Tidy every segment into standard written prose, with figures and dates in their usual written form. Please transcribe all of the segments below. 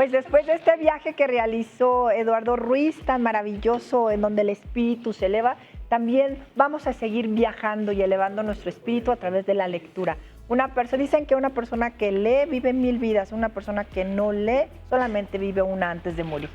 Pues después de este viaje que realizó Eduardo Ruiz, tan maravilloso, en donde el espíritu se eleva, también vamos a seguir viajando y elevando nuestro espíritu a través de la lectura. Dicen que una persona que lee vive 1000 vidas, una persona que no lee solamente vive una antes de morir.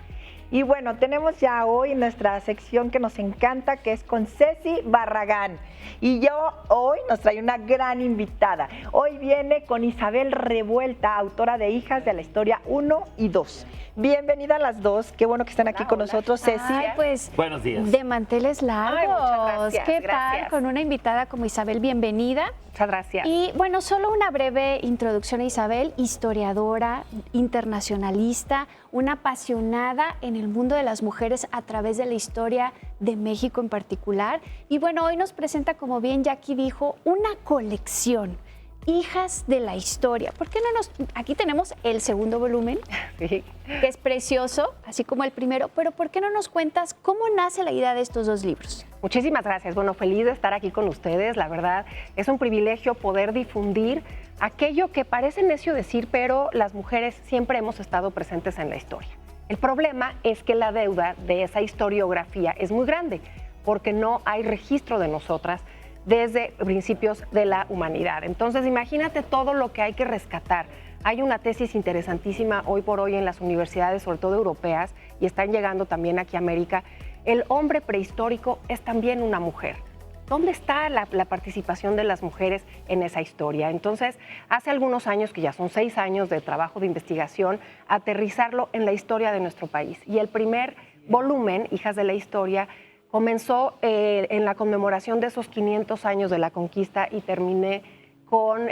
Y bueno, tenemos ya hoy nuestra sección que nos encanta, que es con Ceci Barragán. Y hoy nos trae una gran invitada. Hoy viene con Isabel Revuelta, autora de Hijas de la Historia 1 y 2. Bienvenida a las dos, qué bueno que están aquí con nosotros, Ceci. Ay, pues, buenos días. De manteles largos. Ay, muchas gracias, ¿Qué gracias. tal? Con una invitada como Isabel, bienvenida. Muchas gracias. Y bueno, solo una breve introducción a Isabel, historiadora, internacionalista, una apasionada en el mundo de las mujeres a través de la historia de México en particular. Y bueno, hoy nos presenta, como bien Jackie dijo, una colección, Hijas de la Historia. ¿Por qué no aquí tenemos el segundo volumen, Sí. que es precioso, así como el primero, pero ¿por qué no nos cuentas cómo nace la idea de estos dos libros? Muchísimas gracias. Bueno, feliz de estar aquí con ustedes. La verdad, es un privilegio poder difundir aquello que parece necio decir, pero las mujeres siempre hemos estado presentes en la historia. El problema es que la deuda de esa historiografía es muy grande, porque no hay registro de nosotras desde principios de la humanidad. Entonces, imagínate todo lo que hay que rescatar. Hay una tesis interesantísima hoy por hoy en las universidades, sobre todo europeas, y están llegando también aquí a América. El hombre prehistórico es también una mujer. ¿Dónde está la participación de las mujeres en esa historia? Entonces, hace algunos años, que ya son 6 años de trabajo de investigación, aterrizarlo en la historia de nuestro país. Y el primer volumen, Hijas de la Historia, comenzó en la conmemoración de esos 500 años de la conquista y terminé con,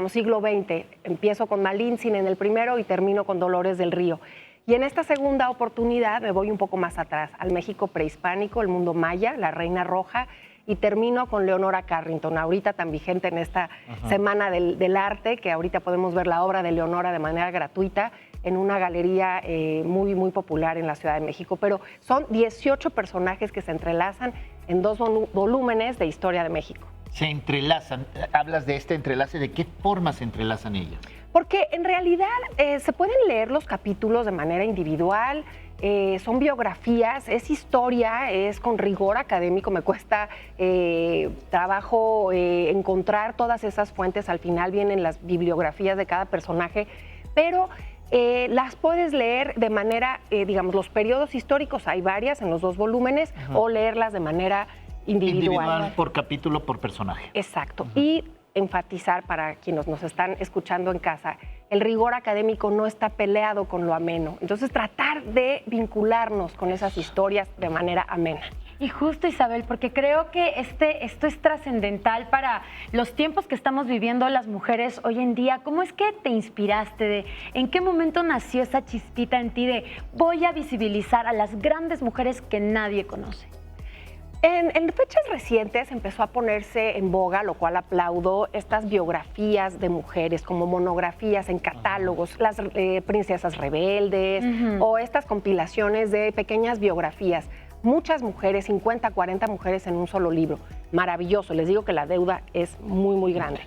siglo XX. Empiezo con Malintzin en el primero y termino con Dolores del Río. Y en esta segunda oportunidad me voy un poco más atrás, al México prehispánico, el mundo maya, la Reina Roja, y termino con Leonora Carrington, ahorita tan vigente en esta Semana del Arte, que ahorita podemos ver la obra de Leonora de manera gratuita en una galería muy, muy popular en la Ciudad de México. Pero son 18 personajes que se entrelazan en 2 volúmenes de Historia de México. Se entrelazan, hablas de este entrelace, ¿de qué forma se entrelazan ellas? Porque en realidad se pueden leer los capítulos de manera individual, son biografías, es historia, es con rigor académico, me cuesta trabajo encontrar todas esas fuentes, al final vienen las bibliografías de cada personaje, pero las puedes leer de manera, los periodos históricos, hay varias en los 2 volúmenes, o leerlas de manera individual. Por capítulo, por personaje. Exacto. Y enfatizar para quienes nos están escuchando en casa, el rigor académico no está peleado con lo ameno. Entonces, tratar de vincularnos con esas historias de manera amena. Y justo, Isabel, porque creo que esto es trascendental para los tiempos que estamos viviendo las mujeres hoy en día. ¿Cómo es que te inspiraste? ¿En qué momento nació esa chispita en ti de voy a visibilizar a las grandes mujeres que nadie conoce? En fechas recientes empezó a ponerse en boga, lo cual aplaudo, estas biografías de mujeres como monografías en catálogos, las princesas rebeldes o estas compilaciones de pequeñas biografías. Muchas mujeres, 50, 40 mujeres en un solo libro. Maravilloso, les digo que la deuda es muy, muy grande.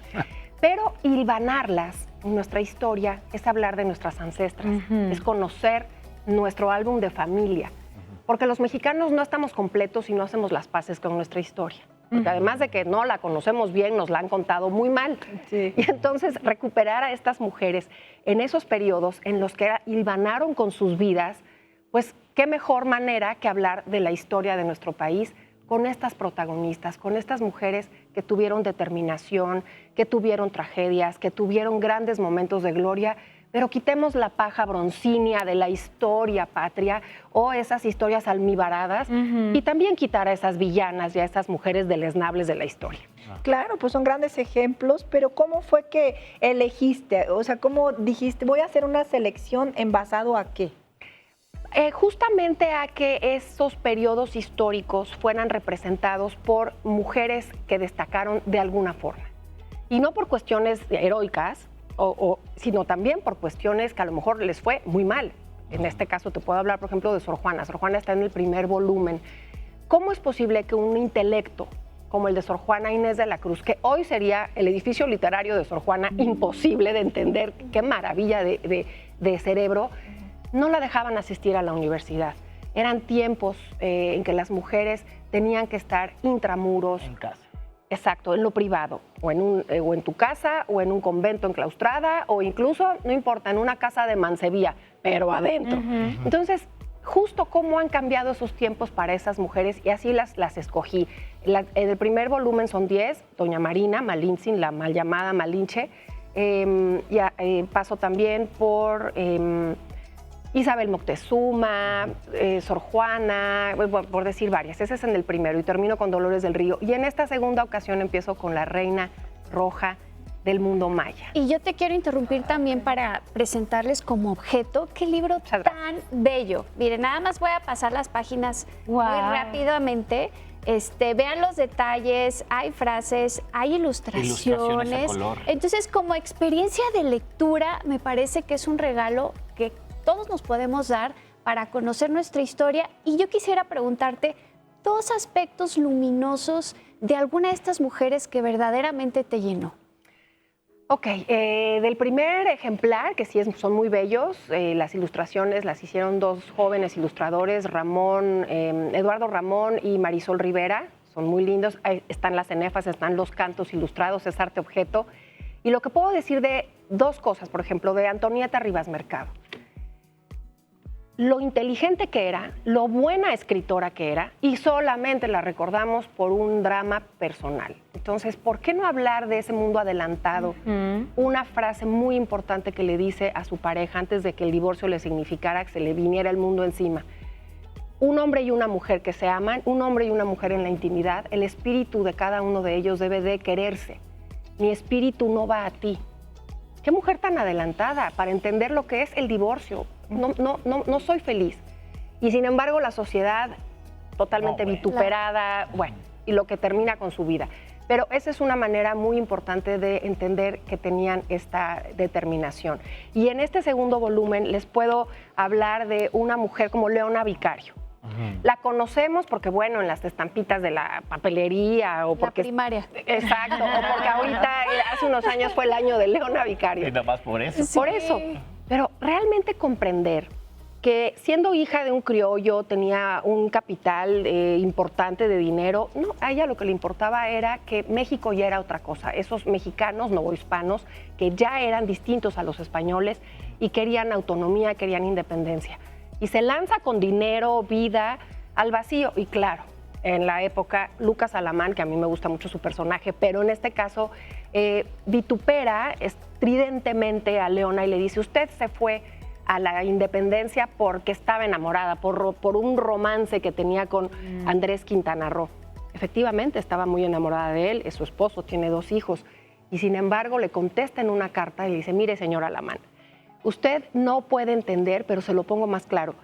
Pero hilvanarlas en nuestra historia es hablar de nuestras ancestras, es conocer nuestro álbum de familia. Porque los mexicanos no estamos completos si no hacemos las paces con nuestra historia. Porque además de que no la conocemos bien, nos la han contado muy mal. Sí. Y entonces recuperar a estas mujeres en esos periodos en los que hilvanaron con sus vidas, pues qué mejor manera que hablar de la historia de nuestro país con estas protagonistas, con estas mujeres que tuvieron determinación, que tuvieron tragedias, que tuvieron grandes momentos de gloria, pero quitemos la paja broncínea de la historia patria o esas historias almibaradas y también quitar a esas villanas y a esas mujeres deleznables de la historia. Claro, pues son grandes ejemplos, pero ¿cómo fue que elegiste? O sea, ¿cómo dijiste, voy a hacer una selección en basado a qué? Justamente a que esos periodos históricos fueran representados por mujeres que destacaron de alguna forma. Y no por cuestiones heroicas, sino también por cuestiones que a lo mejor les fue muy mal. En este caso te puedo hablar, por ejemplo, de Sor Juana. Sor Juana está en el primer volumen. ¿Cómo es posible que un intelecto como el de Sor Juana Inés de la Cruz, que hoy sería el edificio literario de Sor Juana, imposible de entender, qué maravilla de cerebro, no la dejaban asistir a la universidad. Eran tiempos en que las mujeres tenían que estar intramuros. En casa. Exacto, en lo privado, o en tu casa, o en un convento enclaustrada, o incluso, no importa, en una casa de mancebía, pero adentro. Entonces, justo cómo han cambiado esos tiempos para esas mujeres, y así las escogí. En el primer volumen son 10, Doña Marina Malintzin, la mal llamada Malinche, paso también por Isabel Moctezuma, Sor Juana, por decir varias. Ese es en el primero y termino con Dolores del Río. Y en esta segunda ocasión empiezo con la Reina Roja del mundo maya. Y yo te quiero interrumpir también para presentarles como objeto qué libro tan bello. Miren, nada más voy a pasar las páginas muy rápidamente. Vean los detalles, hay frases, hay ilustraciones. A color. Entonces, como experiencia de lectura, me parece que es un regalo que todos nos podemos dar para conocer nuestra historia. Y yo quisiera preguntarte dos aspectos luminosos de alguna de estas mujeres que verdaderamente te llenó. Ok, del primer ejemplar, que sí son muy bellos, las ilustraciones las hicieron dos jóvenes ilustradores, Eduardo Ramón y Marisol Rivera, son muy lindos. Ahí están las cenefas, están los cantos ilustrados, es arte objeto. Y lo que puedo decir de dos cosas, por ejemplo, de Antonieta Rivas Mercado. Lo inteligente que era, lo buena escritora que era, y solamente la recordamos por un drama personal. Entonces, ¿por qué no hablar de ese mundo adelantado? Una frase muy importante que le dice a su pareja antes de que el divorcio le significara que se le viniera el mundo encima. Un hombre y una mujer que se aman, un hombre y una mujer en la intimidad, el espíritu de cada uno de ellos debe de quererse. Mi espíritu no va a ti. Qué mujer tan adelantada para entender lo que es el divorcio. No soy feliz. Y sin embargo, la sociedad totalmente vituperada, bueno, y lo que termina con su vida. Pero esa es una manera muy importante de entender que tenían esta determinación. Y en este segundo volumen les puedo hablar de una mujer como Leona Vicario. La conocemos porque, bueno, en las estampitas de la papelería o porque... La primaria. Exacto, o porque ahorita, hace unos años fue el año de Leona Vicario. Y nada más por eso. Sí. Por eso. Pero realmente comprender que siendo hija de un criollo tenía un capital importante de dinero, no, a ella lo que le importaba era que México ya era otra cosa. Esos mexicanos novohispanos que ya eran distintos a los españoles y querían autonomía, querían independencia. Y se lanza con dinero, vida, al vacío. Y claro, en la época, Lucas Alamán, que a mí me gusta mucho su personaje, pero en este caso vitupera estridentemente a Leona y le dice, usted se fue a la independencia porque estaba enamorada, por un romance que tenía con Andrés Quintana Roo. Efectivamente, estaba muy enamorada de él, es su esposo, tiene 2 hijos. Y sin embargo, le contesta en una carta y le dice, mire, señor Alamán, usted no puede entender, pero se lo pongo más claro,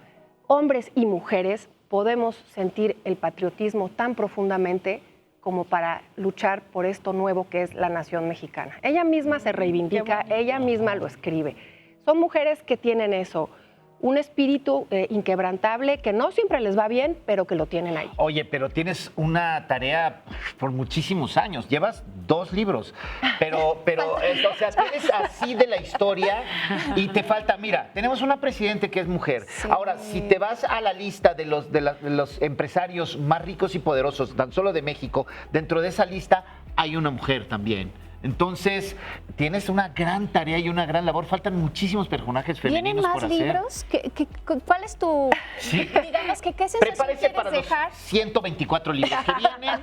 hombres y mujeres podemos sentir el patriotismo tan profundamente como para luchar por esto nuevo que es la nación mexicana. Ella misma se reivindica, ella misma lo escribe. Son mujeres que tienen eso, un espíritu inquebrantable que no siempre les va bien, pero que lo tienen ahí. Oye, pero tienes una tarea por muchísimos años. Llevas 2 libros, pero o sea, tienes así de la historia y te falta. Mira, tenemos una presidente que es mujer. Sí. Ahora, si te vas a la lista de los empresarios más ricos y poderosos, tan solo de México, dentro de esa lista hay una mujer también. Entonces, tienes una gran tarea y una gran labor. Faltan muchísimos personajes femeninos por hacer. ¿Vienen más libros? ¿Cuál es tu...? Sí. Digamos que ¿qué sensación Prepárese quieres para dejar? los 124 libros que vienen.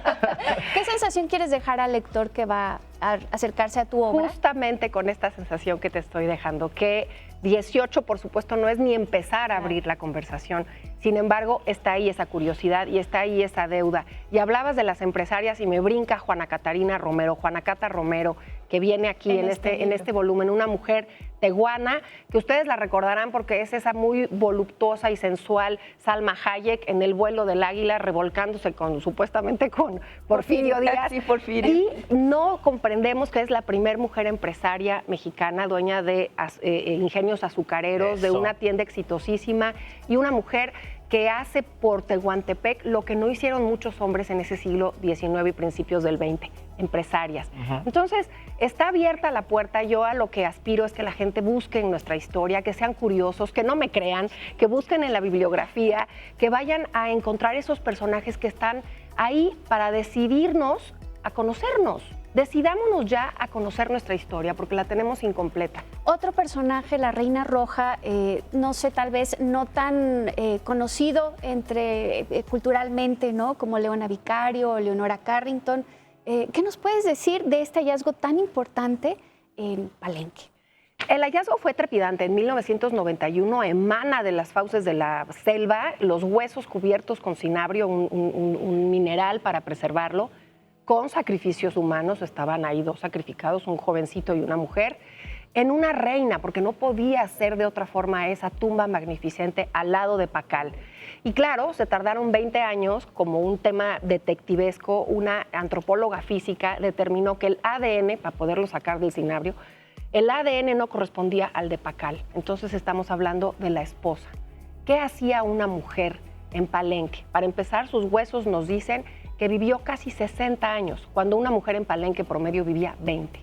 ¿Qué sensación quieres dejar al lector que va a acercarse a tu obra? Justamente con esta sensación que te estoy dejando, que 18, por supuesto, no es ni empezar a abrir la conversación. Sin embargo, está ahí esa curiosidad y está ahí esa deuda. Y hablabas de las empresarias y me brinca Juana Catarina Romero, Juana Cata Romero, que viene aquí en este volumen, una mujer tehuana, que ustedes la recordarán porque es esa muy voluptuosa y sensual Salma Hayek en El vuelo del águila, revolcándose supuestamente con Porfirio Díaz. Sí, Porfirio. Y no comprendemos que es la primer mujer empresaria mexicana, dueña de ingenios azucareros, de una tienda exitosísima y una mujer que hace por Tehuantepec lo que no hicieron muchos hombres en ese siglo XIX y principios del XX, empresarias. Entonces, está abierta la puerta. Yo a lo que aspiro es que la gente busque en nuestra historia, que sean curiosos, que no me crean, que busquen en la bibliografía, que vayan a encontrar esos personajes que están ahí para decidirnos a conocernos. Decidámonos ya a conocer nuestra historia, porque la tenemos incompleta. Otro personaje, la Reina Roja, no sé, tal vez no tan conocido culturalmente, ¿no? Como Leona Vicario o Leonora Carrington. ¿Qué nos puedes decir de este hallazgo tan importante en Palenque? El hallazgo fue trepidante. En 1991 emana de las fauces de la selva los huesos cubiertos con cinabrio, un mineral para preservarlo, con sacrificios humanos. Estaban ahí 2 sacrificados, un jovencito y una mujer, en una reina, porque no podía ser de otra forma esa tumba magnificente al lado de Pacal. Y claro, se tardaron 20 años, como un tema detectivesco. Una antropóloga física determinó que el ADN, para poderlo sacar del cinabrio, el ADN no correspondía al de Pacal. Entonces estamos hablando de la esposa. ¿Qué hacía una mujer en Palenque? Para empezar, sus huesos nos dicen que vivió casi 60 años, cuando una mujer en Palenque promedio vivía 20.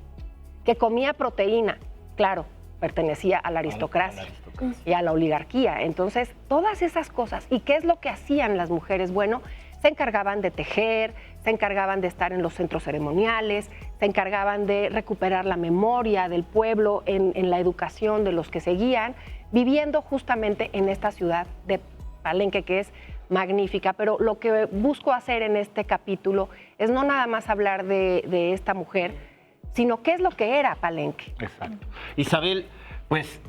Que comía proteína, claro, pertenecía a la aristocracia y a la oligarquía. Entonces, todas esas cosas. ¿Y qué es lo que hacían las mujeres? Bueno, se encargaban de tejer, se encargaban de estar en los centros ceremoniales, se encargaban de recuperar la memoria del pueblo en la educación de los que seguían, viviendo justamente en esta ciudad de Palenque, que es magnífica. Pero lo que busco hacer en este capítulo es no nada más hablar de esta mujer, sino qué es lo que era Palenque. Exacto. Isabel, pues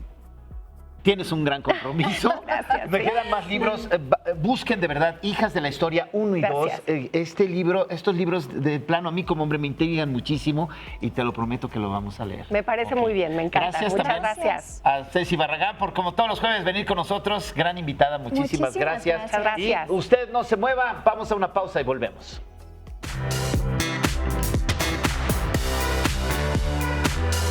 tienes un gran compromiso. Gracias. Me quedan más libros. Busquen de verdad Hijas de la Historia 1 y 2. Estos libros de plano a mí como hombre me intrigan muchísimo y te lo prometo que lo vamos a leer. Me parece muy bien, me encanta. Gracias Muchas también gracias. a Ceci Barragán por, como todos los jueves, venir con nosotros. Gran invitada, muchísimas gracias. Muchas gracias. Y usted no se mueva, vamos a una pausa y volvemos.